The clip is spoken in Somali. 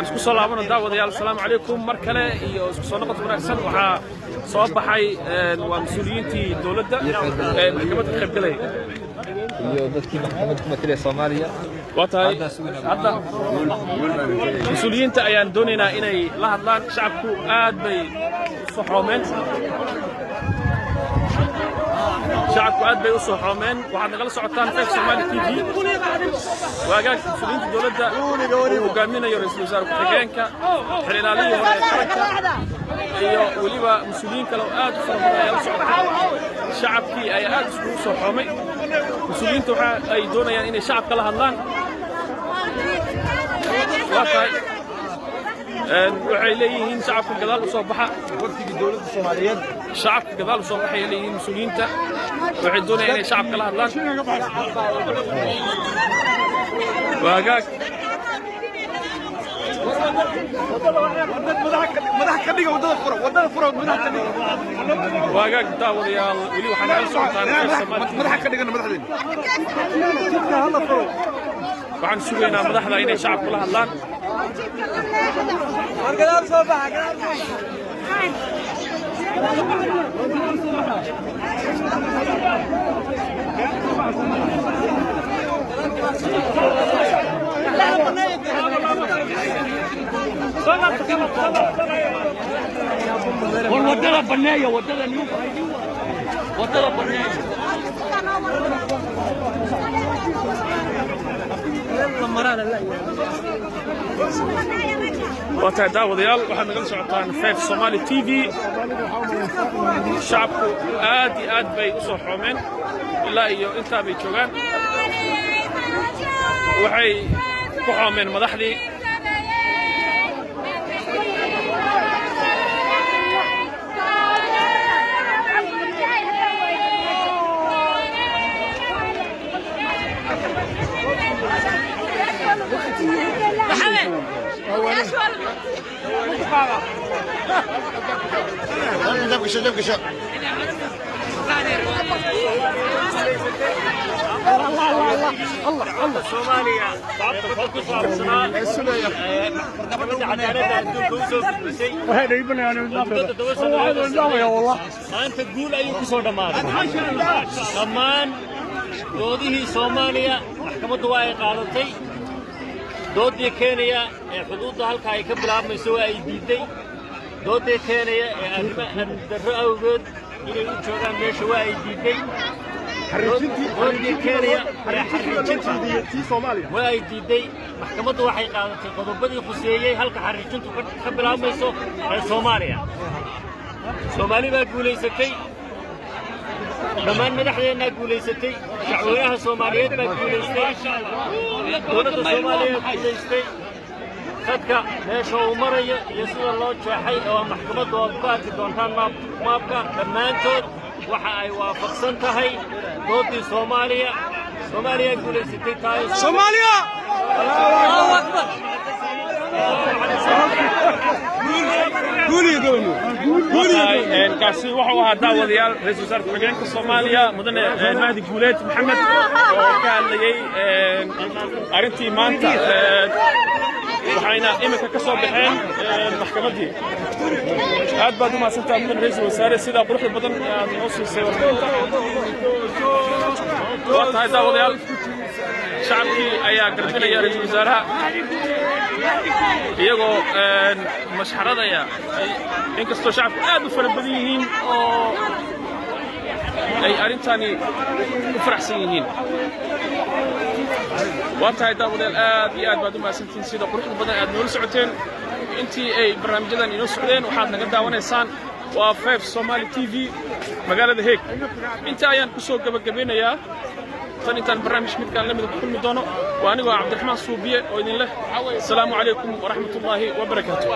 isku soo laabano daawadayaal assalaamu calaykum mar kale iyo isku soo noqod wanaagsan waxaa soo baxay waa mas'uuliyiintii dawladda maxkamadda ka qaybgalay iyo dadkii maxkamadda ku matalay Soomaaliya waatahay hadda mas'uuliyiinta ayaan doonaynaa inay la hadlaan shacabku aad bay u soxoomeen شعبك أد بيوصل حرمين وحد نقل صعدان في الصومال تي في وأجاك مسؤولين الدولة وقامنا يرئيس الوزراء وحكيانك حلالية وليبا مسؤولين كلو آد فرمضة يوصل شعبك أي آد بيوصل حرمين مسؤولين توحى أي دولة يعني إن شعب كله هاللان واقعي waxay leeyihiin shacabka gadaal u soo baxa waqtiga dawladda Soomaaliyeed shacabka gadaal u soo baxay leeyihiin mas'uuliyiinta waxay doonayaan inay shacabka la hadlaan waagaag madax ka dhiga wadada furo waagaag daawadayaal weli waxaan la socotaan madax ka dhigana madaxdeena waxaan sugaynaa madaxda inay shacabka la hadlaan ودنا بنايه ودنا نيو ودنا بنايه وقتها داوديال waxaad naga socotaan Five Somali TV shacabku aad bay u soo xoomeen ilaa iyo inta bay joogaan waxay ku xoomeen madaxdii الله Soomaaliya sababta ku saabsanaa cadaaladda adduunka u soo gudbisay waxay dhibanayaan maanta guul ayuu ku soo dhammaaday dhammaan doodihii Soomaaliya maxkamaddu waa ay qaadatay doodii Kenya ee xuduudda halka ay ka bilaabmayso waa ay diiday doodii Kenya ee arrimaha darro awgeed inay u joogaan meesha waa ay diiday doodii Kenya ee xariijintii Soomaaliya waa ay diiday maxkamaddu waxay qaadatay qodobadii khuseeyay halka xariijintu ka bilaabmayso ee Soomaaliya Soomaali baa guulaysatay dhammaan madaxdeena guulaysatay shacweynaha Soomaaliyeed baa guulaystay dowladda Soomaaliya guulaystay dadka meesha uu marayo iyo sida loo jeexay oo maxkamaddu aad ku arki doontaan maabka dhammaantood waxa ay waafaqsan tahay doodii Soomaaliya guulaysatay tahay Soomaaliya Allahu Akbar kaasi wuxuu ahaa daawadayaal ra'iisul wasaarka xigeenka Soomaaliya mudane Mahdi Guuleed Maxamed oo ka hadlayay arrintii maanta waxayna imika ka soo baxeen maxkamaddii aad baad u mahadsantahay mudane ra'iisul wasaare sida quruxda badan aad noo siisay warbixinta waa tahay daawadayaal shacabkii ayaa garbinaya ra'iisul wasaaraha iyagoo mashxaradaya inkastoo shacabku aad u fara badan yihiin oo ay arrintani u faraxsan yihiin waa tahay daawadayaal aad iyo aad baad u mahadsantihiin sida quruxda badan aad noola socoteen intii ay barnaamijyadan inoo socdeen waxaad naga daawanaysaan waa Five Somali TV magaalada Hague inta ayaan ku soo gabagabeynayaa tan intaan barnaamij midkaan la mid ku kulmi doono waa anigoo Cabdiraxmaan Suubiye oo idin leh assalaamu calaykum waraxmatullaahi wabarakaatuh